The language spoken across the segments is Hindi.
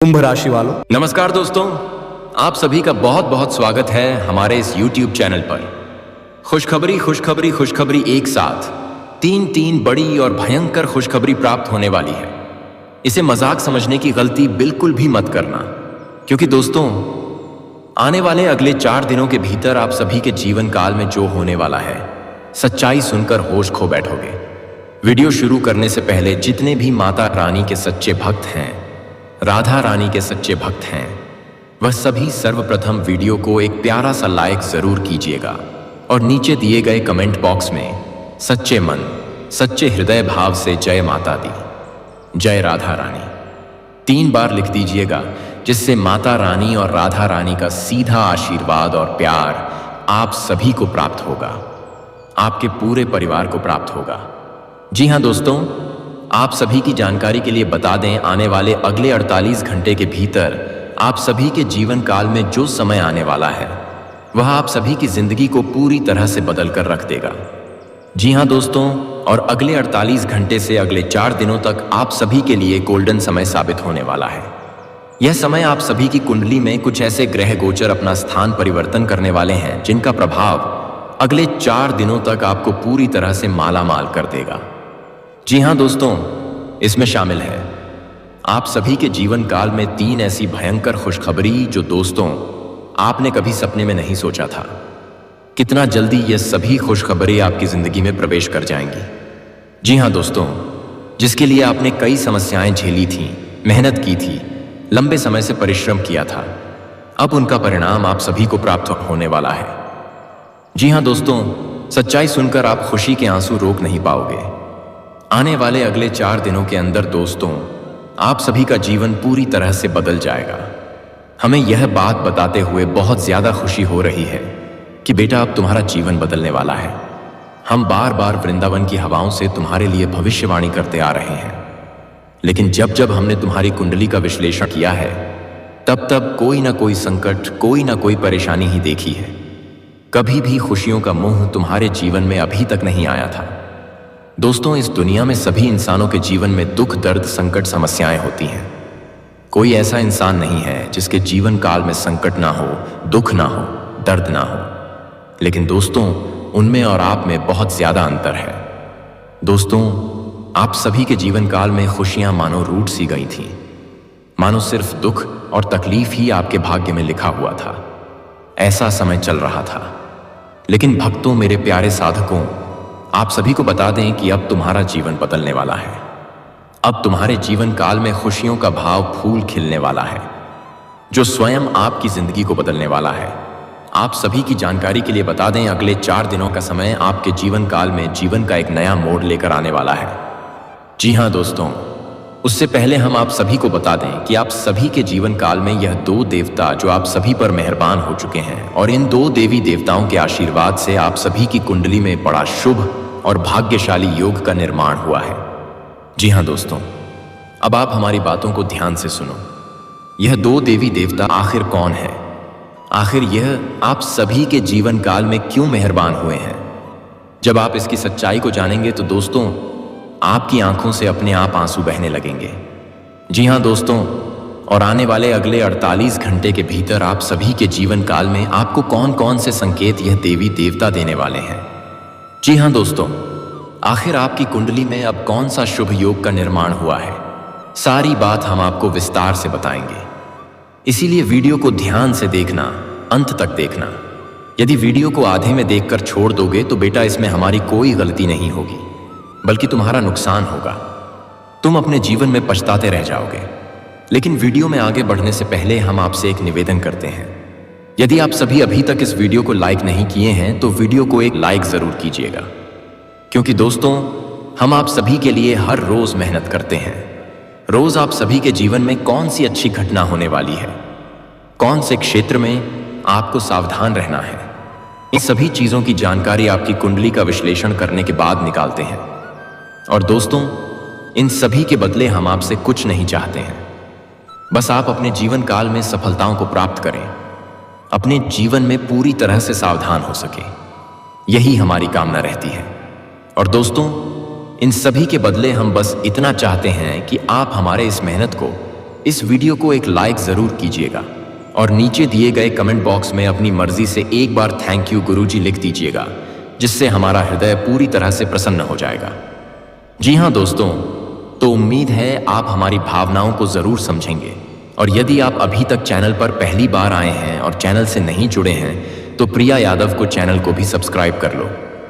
कुंभ राशि वालों, नमस्कार दोस्तों, आप सभी का बहुत बहुत स्वागत है हमारे इस YouTube चैनल पर। खुशखबरी खुशखबरी खुशखबरी एक साथ तीन बड़ी और भयंकर खुशखबरी प्राप्त होने वाली है। इसे मजाक समझने की गलती बिल्कुल भी मत करना, क्योंकि दोस्तों आने वाले अगले 4 दिनों के भीतर आप सभी के जीवन काल में जो होने वाला है, सच्चाई सुनकर होश खो बैठोगे। वीडियो शुरू करने से पहले जितने भी माता रानी के सच्चे भक्त हैं, राधा रानी के सच्चे भक्त हैं, वह सभी सर्वप्रथम वीडियो को एक प्यारा सा लाइक जरूर कीजिएगा और नीचे दिए गए कमेंट बॉक्स में सच्चे मन सच्चे हृदय भाव से जय माता दी, जय राधा रानी 3 बार लिख दीजिएगा, जिससे माता रानी और राधा रानी का सीधा आशीर्वाद और प्यार आप सभी को प्राप्त होगा, आपके पूरे परिवार को प्राप्त होगा। जी हाँ दोस्तों, आप सभी की जानकारी के लिए बता दें, आने वाले अगले 48 घंटे के भीतर आप सभी के जीवन काल में जो समय आने वाला है, वह आप सभी की जिंदगी को पूरी तरह से बदल कर रख देगा। जी हाँ दोस्तों, और अगले 48 घंटे से अगले 4 दिनों तक आप सभी के लिए गोल्डन समय साबित होने वाला है। यह समय आप सभी की कुंडली में कुछ ऐसे ग्रह गोचर अपना स्थान परिवर्तन करने वाले हैं, जिनका प्रभाव अगले 4 दिनों तक आपको पूरी तरह से माला माल कर देगा। जी हाँ दोस्तों, इसमें शामिल है आप सभी के जीवन काल में 3 ऐसी भयंकर खुशखबरी जो दोस्तों आपने कभी सपने में नहीं सोचा था। कितना जल्दी ये सभी खुशखबरी आपकी जिंदगी में प्रवेश कर जाएंगी। जी हाँ दोस्तों, जिसके लिए आपने कई समस्याएं झेली थी, मेहनत की थी, लंबे समय से परिश्रम किया था, अब उनका परिणाम आप सभी को प्राप्त होने वाला है। जी हाँ दोस्तों, सच्चाई सुनकर आप खुशी के आंसू रोक नहीं पाओगे। आने वाले अगले 4 दिनों के अंदर दोस्तों आप सभी का जीवन पूरी तरह से बदल जाएगा। हमें यह बात बताते हुए बहुत ज्यादा खुशी हो रही है कि बेटा अब तुम्हारा जीवन बदलने वाला है। हम बार बार वृंदावन की हवाओं से तुम्हारे लिए भविष्यवाणी करते आ रहे हैं, लेकिन जब जब हमने तुम्हारी कुंडली का विश्लेषण किया है, तब तब कोई ना कोई संकट, कोई ना कोई परेशानी ही देखी है। कभी भी खुशियों का मुंह तुम्हारे जीवन में अभी तक नहीं आया था। दोस्तों, इस दुनिया में सभी इंसानों के जीवन में दुख, दर्द, संकट, समस्याएं होती हैं। कोई ऐसा इंसान नहीं है जिसके जीवन काल में संकट ना हो, दुख ना हो, दर्द ना हो। लेकिन दोस्तों, उनमें और आप में बहुत ज्यादा अंतर है। दोस्तों, आप सभी के जीवन काल में खुशियां मानो रूठ सी गई थीं, मानो सिर्फ दुख और तकलीफ ही आपके भाग्य में लिखा हुआ था। ऐसा समय चल रहा था। लेकिन भक्तों, मेरे प्यारे साधकों, आप सभी को बता दें कि अब तुम्हारा जीवन बदलने वाला है। अब तुम्हारे जीवन काल में खुशियों का भाव फूल खिलने वाला है, जो स्वयं आपकी जिंदगी को बदलने वाला है। आप सभी की जानकारी के लिए बता दें, अगले 4 दिनों का समय आपके जीवन काल में जीवन का एक नया मोड़ लेकर आने वाला है। जी हाँ दोस्तों, उससे पहले हम आप सभी को बता दें कि आप सभी के जीवन काल में यह 2 देवता जो आप सभी पर मेहरबान हो चुके हैं, और इन 2 देवी देवताओं के आशीर्वाद से आप सभी की कुंडली में बड़ा शुभ और भाग्यशाली योग का निर्माण हुआ है। जी हाँ दोस्तों, अब आप हमारी बातों को ध्यान से सुनो। यह 2 देवी देवता आखिर कौन है? आखिर यह आप सभी के जीवन काल में क्यों मेहरबान हुए हैं? जब आप इसकी सच्चाई को जानेंगे तो दोस्तों आपकी आंखों से अपने आप आंसू बहने लगेंगे। जी हाँ दोस्तों, और आने वाले अगले 48 घंटे के भीतर आप सभी के जीवन काल में आपको कौन कौन से संकेत यह देवी देवता देने वाले हैं। जी हाँ दोस्तों, आखिर आपकी कुंडली में अब कौन सा शुभ योग का निर्माण हुआ है, सारी बात हम आपको विस्तार से बताएंगे। इसीलिए वीडियो को ध्यान से देखना, अंत तक देखना। यदि वीडियो को आधे में देखकर छोड़ दोगे तो बेटा इसमें हमारी कोई गलती नहीं होगी, बल्कि तुम्हारा नुकसान होगा। तुम अपने जीवन में पछताते रह जाओगे। लेकिन वीडियो में आगे बढ़ने से पहले हम आपसे एक निवेदन करते हैं। यदि आप सभी अभी तक इस वीडियो को लाइक नहीं किए हैं तो वीडियो को एक लाइक जरूर कीजिएगा, क्योंकि दोस्तों हम आप सभी के लिए हर रोज मेहनत करते हैं। रोज आप सभी के जीवन में कौन सी अच्छी घटना होने वाली है, कौन से क्षेत्र में आपको सावधान रहना है, इन सभी चीजों की जानकारी आपकी कुंडली का विश्लेषण करने के बाद निकालते हैं। और दोस्तों, इन सभी के बदले हम आपसे कुछ नहीं चाहते हैं, बस आप अपने जीवन काल में सफलताओं को प्राप्त करें, अपने जीवन में पूरी तरह से सावधान हो सके, यही हमारी कामना रहती है। और दोस्तों, इन सभी के बदले हम बस इतना चाहते हैं कि आप हमारे इस मेहनत को इस वीडियो को एक लाइक जरूर कीजिएगा और नीचे दिए गए कमेंट बॉक्स में अपनी मर्जी से एक बार थैंक यू गुरुजी लिख दीजिएगा, जिससे हमारा हृदय पूरी तरह से प्रसन्न हो जाएगा। जी हाँ दोस्तों, तो उम्मीद है आप हमारी भावनाओं को जरूर समझेंगे। और यदि आप अभी तक चैनल पर पहली बार आए हैं और चैनल से नहीं जुड़े हैं तो प्रिया यादव को चैनल को भी सब्सक्राइब कर लो,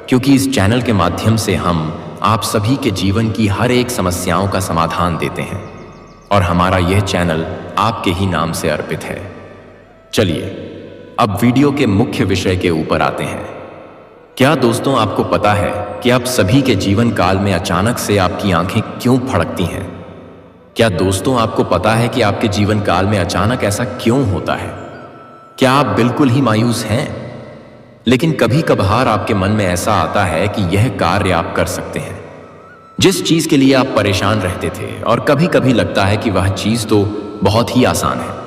क्योंकि इस चैनल के माध्यम से हम आप सभी के जीवन की हर एक समस्याओं का समाधान देते हैं और हमारा यह चैनल आपके ही नाम से अर्पित है। चलिए अब वीडियो के मुख्य विषय के ऊपर आते हैं। क्या दोस्तों आपको पता है कि आप सभी के जीवन काल में अचानक से आपकी आंखें क्यों फड़कती हैं? क्या दोस्तों आपको पता है कि आपके जीवन काल में अचानक ऐसा क्यों होता है? क्या आप बिल्कुल ही मायूस हैं? लेकिन कभी कभार आपके मन में ऐसा आता है कि यह कार्य आप कर सकते हैं, जिस चीज के लिए आप परेशान रहते थे, और कभी कभी लगता है कि वह चीज तो बहुत ही आसान है।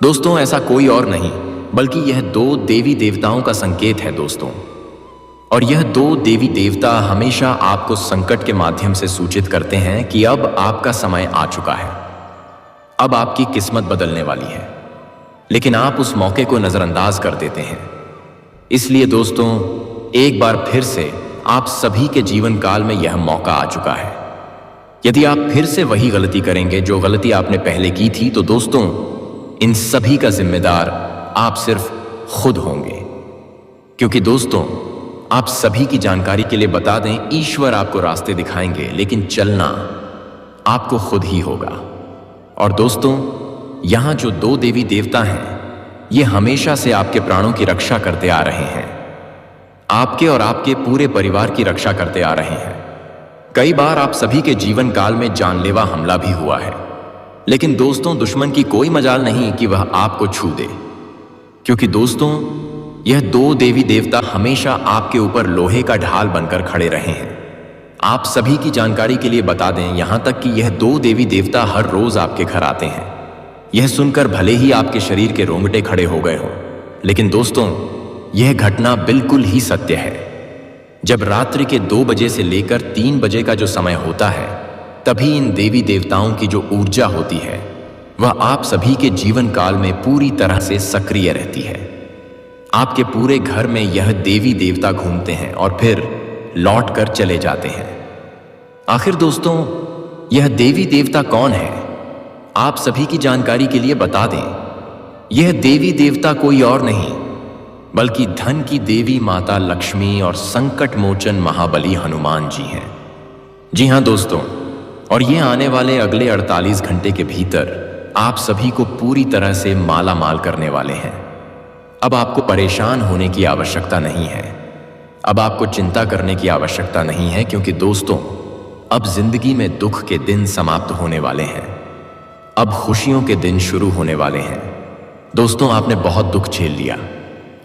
दोस्तों ऐसा कोई और नहीं बल्कि यह दो देवी देवताओं का संकेत है दोस्तों। और यह दो देवी देवता हमेशा आपको संकट के माध्यम से सूचित करते हैं कि अब आपका समय आ चुका है, अब आपकी किस्मत बदलने वाली है। लेकिन आप उस मौके को नजरअंदाज कर देते हैं। इसलिए दोस्तों एक बार फिर से आप सभी के जीवन काल में यह मौका आ चुका है। यदि आप फिर से वही गलती करेंगे जो गलती आपने पहले की थी, तो दोस्तों इन सभी का जिम्मेदार आप सिर्फ खुद होंगे। क्योंकि दोस्तों आप सभी की जानकारी के लिए बता दें, ईश्वर आपको रास्ते दिखाएंगे, लेकिन चलना आपको खुद ही होगा। और दोस्तों यहां जो दो देवी देवता हैं, ये हमेशा से आपके प्राणों की रक्षा करते आ रहे हैं, आपके और आपके पूरे परिवार की रक्षा करते आ रहे हैं। कई बार आप सभी के जीवन काल में जानलेवा हमला भी हुआ है, लेकिन दोस्तों दुश्मन की कोई मजाल नहीं कि वह आपको छू दे, क्योंकि दोस्तों यह दो देवी देवता हमेशा आपके ऊपर लोहे का ढाल बनकर खड़े रहे हैं। आप सभी की जानकारी के लिए बता दें, यहां तक कि यह दो देवी देवता हर रोज आपके घर आते हैं। यह सुनकर भले ही आपके शरीर के रोंगटे खड़े हो गए हों, लेकिन दोस्तों यह घटना बिल्कुल ही सत्य है। जब रात्रि के 2 बजे से लेकर 3 बजे का जो समय होता है, तभी इन देवी देवताओं की जो ऊर्जा होती है वह आप सभी के जीवन काल में पूरी तरह से सक्रिय रहती है। आपके पूरे घर में यह देवी देवता घूमते हैं और फिर लौट कर चले जाते हैं। आखिर दोस्तों यह देवी देवता कौन है? आप सभी की जानकारी के लिए बता दें, यह देवी देवता कोई और नहीं बल्कि धन की देवी माता लक्ष्मी और संकट मोचन महाबली हनुमान जी हैं। जी हां दोस्तों, और ये आने वाले अगले 48 घंटे के भीतर आप सभी को पूरी तरह से माला माल करने वाले हैं। अब आपको परेशान होने की आवश्यकता नहीं है, अब आपको चिंता करने की आवश्यकता नहीं है, क्योंकि दोस्तों अब जिंदगी में दुख के दिन समाप्त होने वाले हैं, अब खुशियों के दिन शुरू होने वाले हैं। दोस्तों आपने बहुत दुख झेल लिया,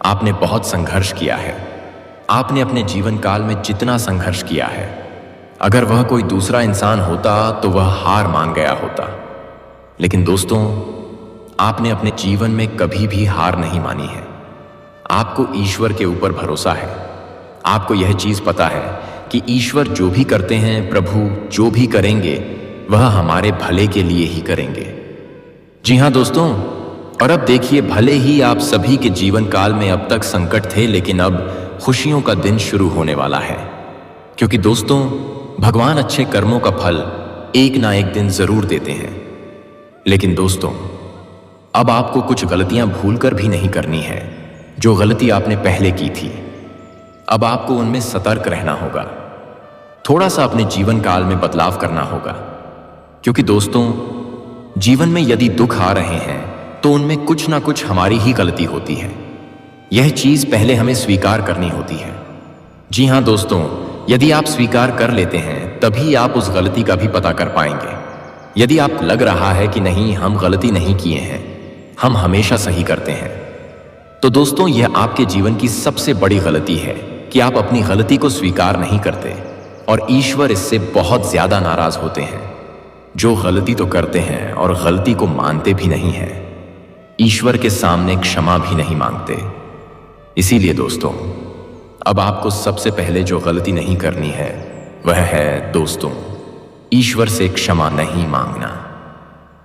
आपने बहुत संघर्ष किया है। आपने अपने जीवन काल में जितना संघर्ष किया है, अगर वह कोई दूसरा इंसान होता तो वह हार मान गया होता। लेकिन दोस्तों आपने अपने जीवन में कभी भी हार नहीं मानी है। आपको ईश्वर के ऊपर भरोसा है। आपको यह चीज पता है कि ईश्वर जो भी करते हैं, प्रभु जो भी करेंगे वह हमारे भले के लिए ही करेंगे। जी हां दोस्तों, और अब देखिए, भले ही आप सभी के जीवन काल में अब तक संकट थे, लेकिन अब खुशियों का दिन शुरू होने वाला है। क्योंकि दोस्तों भगवान अच्छे कर्मों का फल एक ना एक दिन जरूर देते हैं। लेकिन दोस्तों अब आपको कुछ गलतियां भूलकर भी नहीं करनी है, जो गलती आपने पहले की थी। अब आपको उनमें सतर्क रहना होगा, थोड़ा सा अपने जीवन काल में बदलाव करना होगा। क्योंकि दोस्तों जीवन में यदि दुख आ रहे हैं तो उनमें कुछ ना कुछ हमारी ही गलती होती है। यह चीज पहले हमें स्वीकार करनी होती है। जी हां दोस्तों, यदि आप स्वीकार कर लेते हैं तभी आप उस गलती का भी पता कर पाएंगे। यदि आप लग रहा है कि नहीं हम गलती नहीं किए हैं, हम हमेशा सही करते हैं, तो दोस्तों यह आपके जीवन की सबसे बड़ी गलती है कि आप अपनी गलती को स्वीकार नहीं करते, और ईश्वर इससे बहुत ज्यादा नाराज होते हैं। जो गलती तो करते हैं और गलती को मानते भी नहीं है, ईश्वर के सामने क्षमा भी नहीं मांगते। इसीलिए दोस्तों अब आपको सबसे पहले जो गलती नहीं करनी है वह है दोस्तों ईश्वर से क्षमा नहीं मांगना।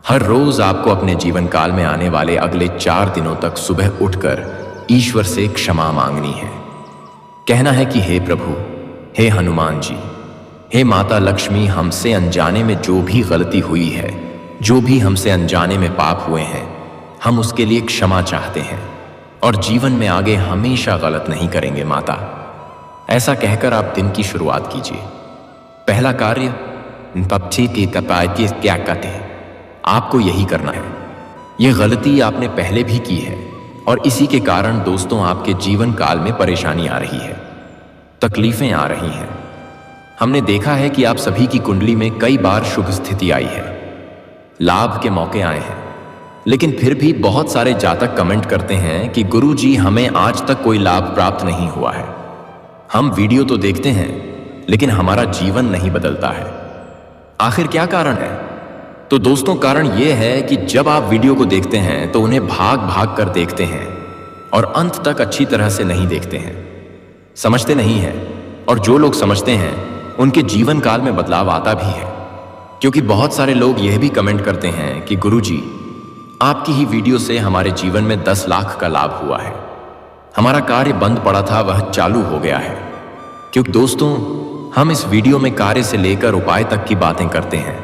हर रोज आपको अपने जीवन काल में आने वाले अगले 4 दिनों तक सुबह उठकर ईश्वर से क्षमा मांगनी है। कहना है कि हे प्रभु, हे हनुमान जी, हे माता लक्ष्मी, हमसे अनजाने में जो भी गलती हुई है, जो भी हमसे अनजाने में पाप हुए हैं, हम उसके लिए क्षमा चाहते हैं और जीवन में आगे हमेशा गलत नहीं करेंगे माता। ऐसा कहकर आप दिन की शुरुआत कीजिए। पहला कार्य पक्षी की तपाती क्या कहते हैं, आपको यही करना है। यह गलती आपने पहले भी की है और इसी के कारण दोस्तों आपके जीवन काल में परेशानी आ रही है, तकलीफें आ रही हैं। हमने देखा है कि आप सभी की कुंडली में कई बार शुभ स्थिति आई है, लाभ के मौके आए हैं, लेकिन फिर भी बहुत सारे जातक कमेंट करते हैं कि गुरुजी हमें आज तक कोई लाभ प्राप्त नहीं हुआ है। हम वीडियो तो देखते हैं लेकिन हमारा जीवन नहीं बदलता है। आखिर क्या कारण है? तो दोस्तों कारण यह है कि जब आप वीडियो को देखते हैं तो उन्हें भाग भाग कर देखते हैं और अंत तक अच्छी तरह से नहीं देखते हैं, समझते नहीं हैं। और जो लोग समझते हैं उनके जीवन काल में बदलाव आता भी है, क्योंकि बहुत सारे लोग यह भी कमेंट करते हैं कि गुरुजी आपकी ही वीडियो से हमारे जीवन में 10 लाख का लाभ हुआ है, हमारा कार्य बंद पड़ा था वह चालू हो गया है। क्योंकि दोस्तों हम इस वीडियो में कार्य से लेकर उपाय तक की बातें करते हैं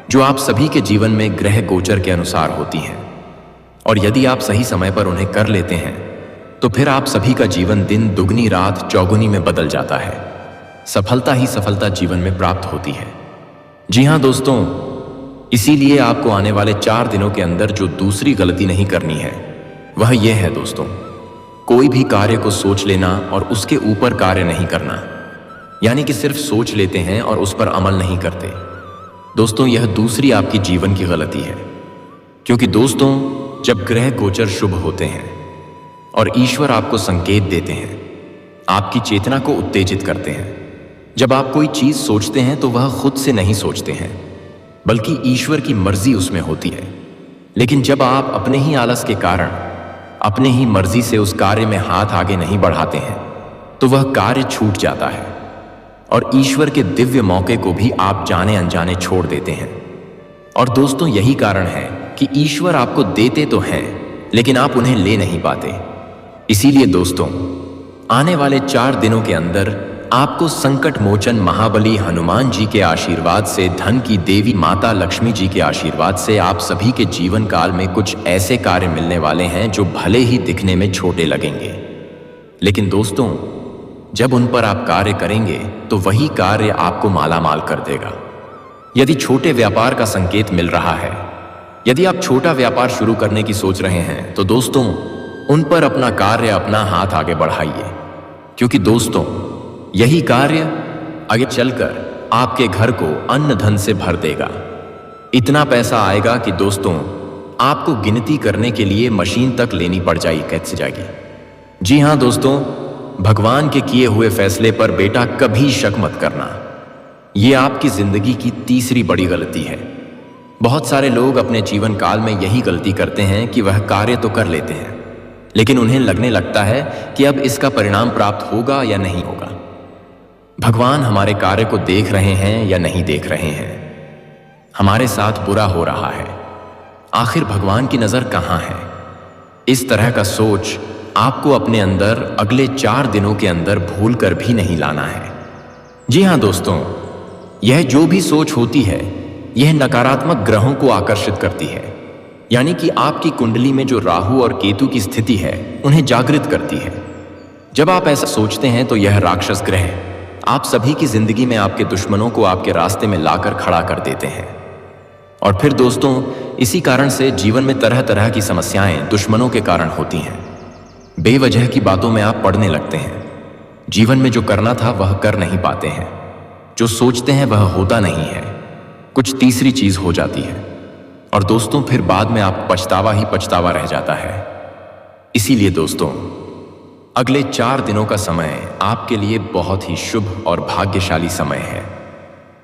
जो आप सभी के जीवन में ग्रह गोचर के अनुसार होती हैं, और यदि आप सही समय पर उन्हें कर लेते हैं तो फिर आप सभी का जीवन दिन दुगनी रात चौगुनी में बदल जाता है। सफलता ही सफलता जीवन में प्राप्त होती है। जी हाँ दोस्तों, इसीलिए आपको आने वाले 4 दिनों के अंदर जो दूसरी गलती नहीं करनी है वह यह है दोस्तों, कोई भी कार्य को सोच लेना और उसके ऊपर कार्य नहीं करना, यानी कि सिर्फ सोच लेते हैं और उस पर अमल नहीं करते। दोस्तों यह दूसरी आपकी जीवन की गलती है, क्योंकि दोस्तों जब ग्रह गोचर शुभ होते हैं और ईश्वर आपको संकेत देते हैं, आपकी चेतना को उत्तेजित करते हैं। जब आप कोई चीज सोचते हैं तो वह खुद से नहीं सोचते हैं, बल्कि ईश्वर की मर्जी उसमें होती है। लेकिन जब आप अपने ही आलस के कारण अपने ही मर्जी से उस कार्य में हाथ आगे नहीं बढ़ाते हैं तो वह कार्य छूट जाता है और ईश्वर के दिव्य मौके को भी आप जाने अनजाने छोड़ देते हैं। और दोस्तों यही कारण है कि ईश्वर आपको देते तो हैं लेकिन आप उन्हें ले नहीं पाते। इसीलिए दोस्तों आने वाले 4 दिनों के अंदर आपको संकट मोचन महाबली हनुमान जी के आशीर्वाद से, धन की देवी माता लक्ष्मी जी के आशीर्वाद से आप सभी के जीवन काल में कुछ ऐसे कार्य मिलने वाले हैं जो भले ही दिखने में छोटे लगेंगे, लेकिन दोस्तों जब उन पर आप कार्य करेंगे तो वही कार्य आपको मालामाल कर देगा। यदि छोटे व्यापार का संकेत मिल रहा है, यदि आप छोटा व्यापार शुरू करने की सोच रहे हैं तो दोस्तों उन पर अपना कार्य, अपना हाथ आगे बढ़ाइए, क्योंकि दोस्तों यही कार्य आगे चलकर आपके घर को अन्न धन से भर देगा। इतना पैसा आएगा कि दोस्तों आपको गिनती करने के लिए मशीन तक लेनी पड़ जाएगी। जी हाँ दोस्तों, भगवान के किए हुए फैसले पर बेटा कभी शक मत करना। ये आपकी जिंदगी की तीसरी बड़ी गलती है। बहुत सारे लोग अपने जीवन काल में यही गलती करते हैं कि वह कार्य तो कर लेते हैं लेकिन उन्हें लगने लगता है कि अब इसका परिणाम प्राप्त होगा या नहीं होगा। भगवान हमारे कार्य को देख रहे हैं या नहीं देख रहे हैं, हमारे साथ बुरा हो रहा है, आखिर भगवान की नजर कहां है? इस तरह का सोच आपको अपने अंदर अगले 4 दिनों के अंदर भूल कर भी नहीं लाना है। जी हां दोस्तों, यह जो भी सोच होती है यह नकारात्मक ग्रहों को आकर्षित करती है, यानी कि आपकी कुंडली में जो राहु और केतु की स्थिति है उन्हें जागृत करती है। जब आप ऐसा सोचते हैं तो यह राक्षस ग्रह आप सभी की जिंदगी में आपके दुश्मनों को आपके रास्ते में लाकर खड़ा कर देते हैं। और फिर दोस्तों इसी कारण से जीवन में तरह तरह की समस्याएं दुश्मनों के कारण होती हैं। बेवजह की बातों में आप पड़ने लगते हैं, जीवन में जो करना था वह कर नहीं पाते हैं, जो सोचते हैं वह होता नहीं है, कुछ तीसरी चीज हो जाती है और दोस्तों फिर बाद में आप पछतावा ही पछतावा रह जाता है। इसीलिए दोस्तों अगले 4 दिनों का समय आपके लिए बहुत ही शुभ और भाग्यशाली समय है।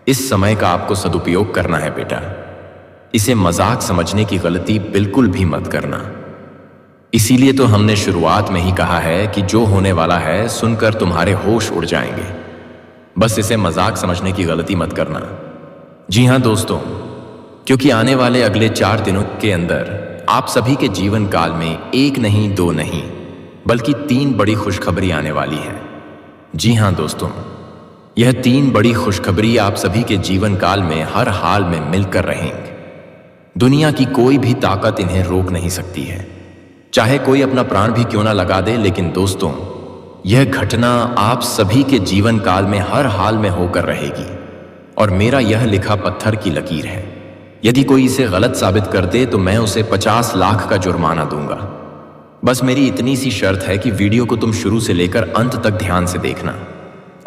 इस समय का आपको सदुपयोग करना है बेटा। इसे मजाक समझने की गलती बिल्कुल भी मत करना। इसीलिए तो हमने शुरुआत में ही कहा है कि जो होने वाला है सुनकर तुम्हारे होश उड़ जाएंगे। बस इसे मजाक समझने की गलती मत करना। जी हां दोस्तों, क्योंकि आने वाले अगले 4 दिनों के अंदर आप सभी के जीवन काल में एक नहीं, दो नहीं, बल्कि 3 बड़ी खुशखबरी आने वाली है। जी हाँ दोस्तों, यह 3 बड़ी खुशखबरी आप सभी के जीवन काल में हर हाल में मिलकर रहेंगे। दुनिया की कोई भी ताकत इन्हें रोक नहीं सकती है, चाहे कोई अपना प्राण भी क्यों ना लगा दे। लेकिन दोस्तों, यह घटना आप सभी के जीवन काल में हर हाल में होकर रहेगी और मेरा यह लिखा पत्थर की लकीर है। यदि कोई इसे गलत साबित कर दे तो मैं उसे 50 लाख का जुर्माना दूंगा। बस मेरी इतनी सी शर्त है कि वीडियो को तुम शुरू से लेकर अंत तक ध्यान से देखना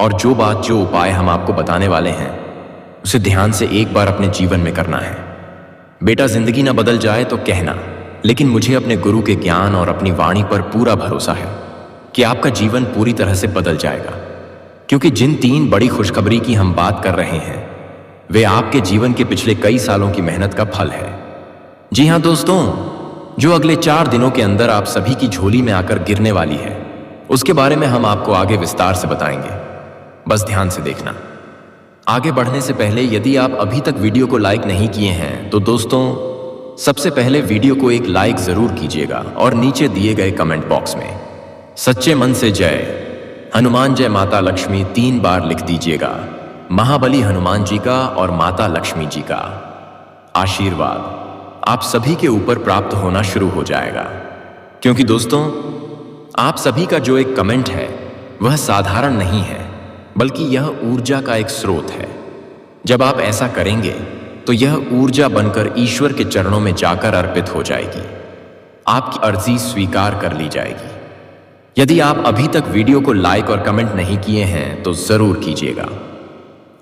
और जो बात, जो उपाय हम आपको बताने वाले हैं उसे ध्यान से एक बार अपने जीवन में करना है। बेटा, जिंदगी ना बदल जाए तो कहना, लेकिन मुझे अपने गुरु के ज्ञान और अपनी वाणी पर पूरा भरोसा है कि आपका जीवन पूरी तरह से बदल जाएगा। क्योंकि जिन 3 बड़ी खुशखबरी की हम बात कर रहे हैं वे आपके जीवन के पिछले कई सालों की मेहनत का फल है। जी हाँ दोस्तों, जो अगले 4 दिनों के अंदर आप सभी की झोली में आकर गिरने वाली है उसके बारे में हम आपको आगे विस्तार से बताएंगे। बस ध्यान से देखना। आगे बढ़ने से पहले यदि आप अभी तक वीडियो को लाइक नहीं किए हैं तो दोस्तों, सबसे पहले वीडियो को एक लाइक जरूर कीजिएगा और नीचे दिए गए कमेंट बॉक्स में सच्चे मन से जय हनुमान, जय माता लक्ष्मी 3 बार लिख दीजिएगा। महाबली हनुमान जी का और माता लक्ष्मी जी का आशीर्वाद आप सभी के ऊपर प्राप्त होना शुरू हो जाएगा। क्योंकि दोस्तों, आप सभी का जो एक कमेंट है वह साधारण नहीं है, बल्कि यह ऊर्जा का एक स्रोत है। जब आप ऐसा करेंगे तो यह ऊर्जा बनकर ईश्वर के चरणों में जाकर अर्पित हो जाएगी। आपकी अर्जी स्वीकार कर ली जाएगी। यदि आप अभी तक वीडियो को लाइक और कमेंट नहीं किए हैं तो जरूर कीजिएगा।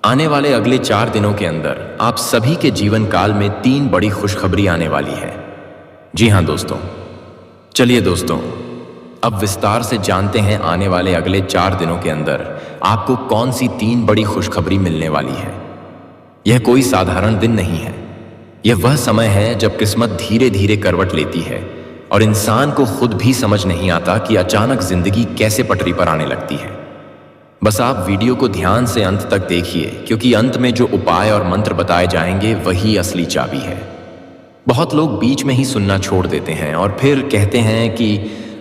आने वाले अगले 4 दिनों के अंदर आप सभी के जीवन काल में 3 बड़ी खुशखबरी आने वाली है। जी हाँ दोस्तों, चलिए दोस्तों, अब विस्तार से जानते हैं आने वाले अगले 4 दिनों के अंदर आपको कौन सी 3 बड़ी खुशखबरी मिलने वाली है। यह कोई साधारण दिन नहीं है। यह वह समय है जब किस्मत धीरे धीरे करवट लेती है और इंसान को खुद भी समझ नहीं आता कि अचानक जिंदगी कैसे पटरी पर आने लगती है। बस आप वीडियो को ध्यान से अंत तक देखिए, क्योंकि अंत में जो उपाय और मंत्र बताए जाएंगे वही असली चाबी है। बहुत लोग बीच में ही सुनना छोड़ देते हैं और फिर कहते हैं कि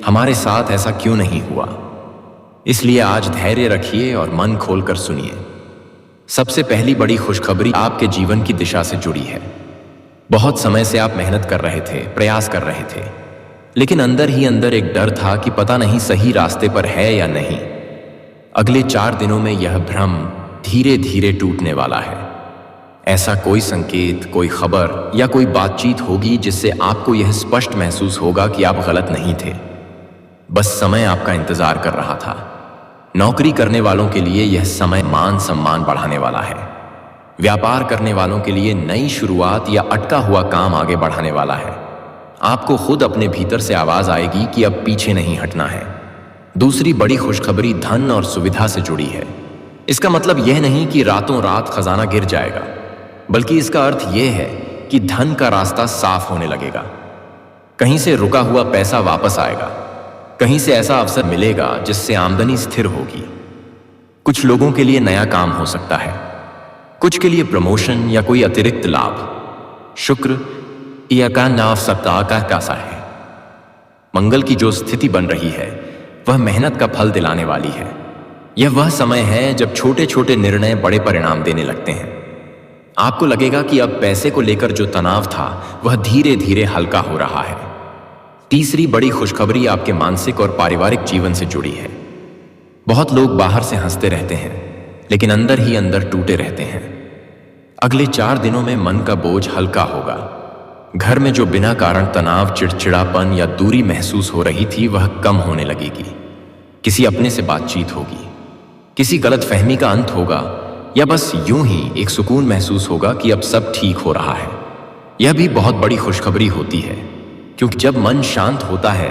हमारे साथ ऐसा क्यों नहीं हुआ। इसलिए आज धैर्य रखिए और मन खोलकर सुनिए। सबसे पहली बड़ी खुशखबरी आपके जीवन की दिशा से जुड़ी है। बहुत समय से आप मेहनत कर रहे थे, प्रयास कर रहे थे, लेकिन अंदर ही अंदर एक डर था कि पता नहीं सही रास्ते पर है या नहीं। अगले 4 दिनों में यह भ्रम धीरे धीरे टूटने वाला है। ऐसा कोई संकेत, कोई खबर या कोई बातचीत होगी जिससे आपको यह स्पष्ट महसूस होगा कि आप गलत नहीं थे। बस समय आपका इंतजार कर रहा था। नौकरी करने वालों के लिए यह समय मान सम्मान बढ़ाने वाला है। व्यापार करने वालों के लिए नई शुरुआत या अटका हुआ काम आगे बढ़ाने वाला है। आपको खुद अपने भीतर से आवाज आएगी कि अब पीछे नहीं हटना है। दूसरी बड़ी खुशखबरी धन और सुविधा से जुड़ी है। इसका मतलब यह नहीं कि रातों रात खजाना गिर जाएगा, बल्कि इसका अर्थ यह है कि धन का रास्ता साफ होने लगेगा। कहीं से रुका हुआ पैसा वापस आएगा, कहीं से ऐसा अवसर मिलेगा जिससे आमदनी स्थिर होगी। कुछ लोगों के लिए नया काम हो सकता है, कुछ के लिए प्रमोशन या कोई अतिरिक्त लाभ। शुक्र या का नाव सप्ताह का कैसा है। मंगल की जो स्थिति बन रही है वह मेहनत का फल दिलाने वाली है। यह वह समय है जब छोटे छोटे निर्णय बड़े परिणाम देने लगते हैं। आपको लगेगा कि अब पैसे को लेकर जो तनाव था वह धीरे धीरे हल्का हो रहा है। तीसरी बड़ी खुशखबरी आपके मानसिक और पारिवारिक जीवन से जुड़ी है। बहुत लोग बाहर से हंसते रहते हैं, लेकिन अंदर ही अंदर टूटे रहते हैं। अगले 4 दिनों में मन का बोझ हल्का होगा। घर में जो बिना कारण तनाव, चिड़चिड़ापन या दूरी महसूस हो रही थी वह कम होने लगेगी। किसी अपने से बातचीत होगी, किसी गलतफहमी का अंत होगा, या बस यूं ही एक सुकून महसूस होगा कि अब सब ठीक हो रहा है। यह भी बहुत बड़ी खुशखबरी होती है, क्योंकि जब मन शांत होता है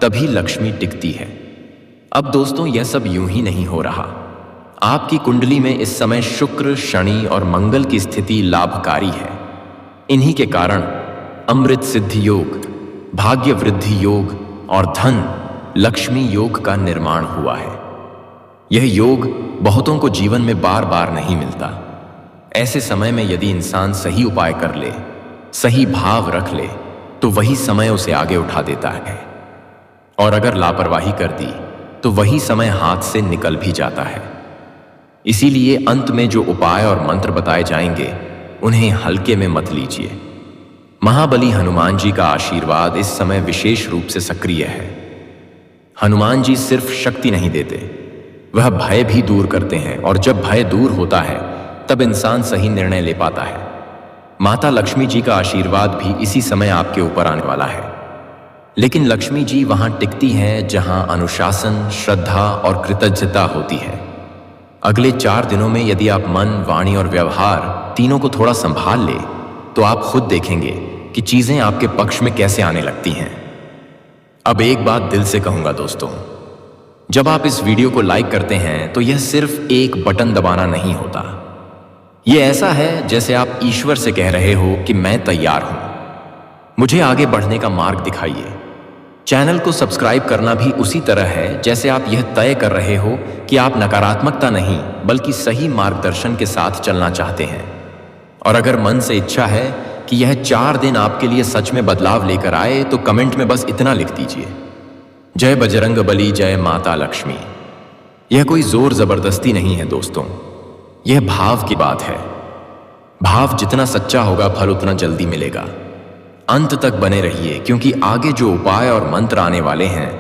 तभी लक्ष्मी टिकती है। अब दोस्तों, यह सब यूं ही नहीं हो रहा। आपकी कुंडली में इस समय शुक्र, शनि और मंगल की स्थिति लाभकारी है। इन्हीं के कारण अमृत सिद्धि योग, भाग्य वृद्धि योग और धन लक्ष्मी योग का निर्माण हुआ है। यह योग बहुतों को जीवन में बार बार नहीं मिलता। ऐसे समय में यदि इंसान सही उपाय कर ले, सही भाव रख ले, तो वही समय उसे आगे उठा देता है। और अगर लापरवाही कर दी तो वही समय हाथ से निकल भी जाता है। इसीलिए अंत में जो उपाय और मंत्र बताए जाएंगे उन्हें हल्के में मत लीजिए। महाबली हनुमान जी का आशीर्वाद इस समय विशेष रूप से सक्रिय है। हनुमान जी सिर्फ शक्ति नहीं देते, वह भय भी दूर करते हैं, और जब भय दूर होता है तब इंसान सही निर्णय ले पाता है। माता लक्ष्मी जी का आशीर्वाद भी इसी समय आपके ऊपर आने वाला है। लेकिन लक्ष्मी जी वहां टिकती हैं जहां अनुशासन, श्रद्धा और कृतज्ञता होती है। अगले 4 दिनों में यदि आप मन, वाणी और व्यवहार तीनों को थोड़ा संभाल ले तो आप खुद देखेंगे कि चीजें आपके पक्ष में कैसे आने लगती हैं। अब एक बात दिल से कहूंगा दोस्तों, जब आप इस वीडियो को लाइक करते हैं तो यह सिर्फ एक बटन दबाना नहीं होता। यह ऐसा है जैसे आप ईश्वर से कह रहे हो कि मैं तैयार हूं, मुझे आगे बढ़ने का मार्ग दिखाइए। चैनल को सब्सक्राइब करना भी उसी तरह है जैसे आप यह तय कर रहे हो कि आप नकारात्मकता नहीं बल्कि सही मार्गदर्शन के साथ चलना चाहते हैं। और अगर मन से इच्छा है कि यह 4 दिन आपके लिए सच में बदलाव लेकर आए तो कमेंट में बस इतना लिख दीजिए, जय बजरंग बली, जय माता लक्ष्मी। यह कोई जोर जबरदस्ती नहीं है दोस्तों, यह भाव की बात है। भाव जितना सच्चा होगा फल उतना जल्दी मिलेगा। अंत तक बने रहिए, क्योंकि आगे जो उपाय और मंत्र आने वाले हैं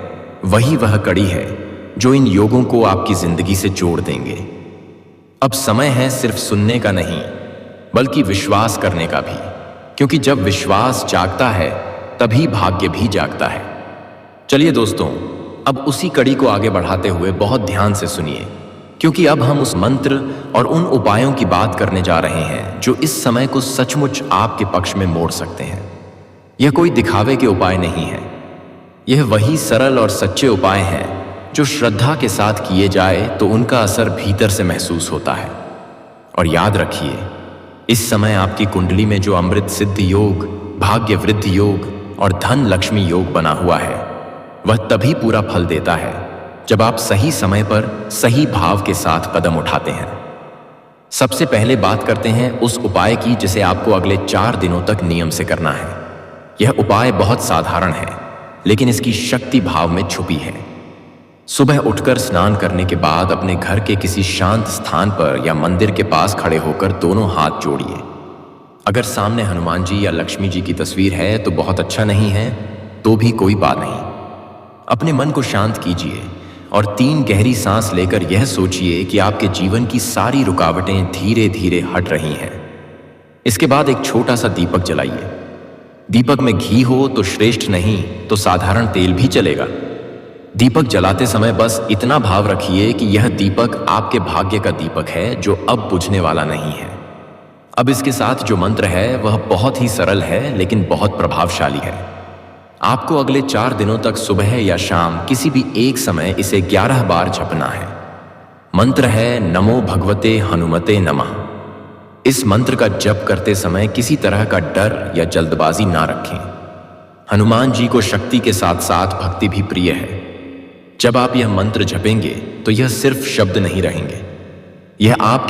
वही वह कड़ी है जो इन योगों को आपकी जिंदगी से जोड़ देंगे। अब समय है सिर्फ सुनने का नहीं बल्कि विश्वास करने का भी, क्योंकि जब विश्वास जागता है तभी भाग्य भी जागता है। चलिए दोस्तों, अब उसी कड़ी को आगे बढ़ाते हुए बहुत ध्यान से सुनिए, क्योंकि अब हम उस मंत्र और उन उपायों की बात करने जा रहे हैं जो इस समय को सचमुच आपके पक्ष में मोड़ सकते हैं। यह कोई दिखावे के उपाय नहीं है, यह वही सरल और सच्चे उपाय हैं जो श्रद्धा के साथ किए जाए तो उनका असर भीतर से महसूस होता है। और याद रखिए, इस समय आपकी कुंडली में जो अमृत सिद्ध योग, भाग्य वृद्धि योग और धन लक्ष्मी योग बना हुआ है वह तभी पूरा फल देता है जब आप सही समय पर सही भाव के साथ कदम उठाते हैं। सबसे पहले बात करते हैं उस उपाय की जिसे आपको अगले 4 दिनों तक नियम से करना है। यह उपाय बहुत साधारण है लेकिन इसकी शक्ति भाव में छुपी है। सुबह उठकर स्नान करने के बाद अपने घर के किसी शांत स्थान पर या मंदिर के पास खड़े होकर दोनों हाथ जोड़िए। अगर सामने हनुमान जी या लक्ष्मी जी की तस्वीर है तो बहुत अच्छा, नहीं है तो भी कोई बात नहीं। अपने मन को शांत कीजिए और 3 गहरी सांस लेकर यह सोचिए कि आपके जीवन की सारी रुकावटें धीरे धीरे हट रही हैं। इसके बाद एक छोटा सा दीपक जलाइए। दीपक में घी हो तो श्रेष्ठ, नहीं तो साधारण तेल भी चलेगा। दीपक जलाते समय बस इतना भाव रखिए कि यह दीपक आपके भाग्य का दीपक है जो अब बुझने वाला नहीं है। अब इसके साथ जो मंत्र है वह बहुत ही सरल है लेकिन बहुत प्रभावशाली है। आपको अगले 4 दिनों तक सुबह या शाम किसी भी एक समय इसे 11 बार जपना है। मंत्र है नमो भगवते हनुमते नमः। इस मंत्र का जप करते समय किसी तरह का डर या जल्दबाजी ना रखें। हनुमान जी को शक्ति के साथ साथ भक्ति भी प्रिय है। जब आप यह मंत्र जपेंगे तो यह सिर्फ शब्द नहीं रहेंगे, यह आप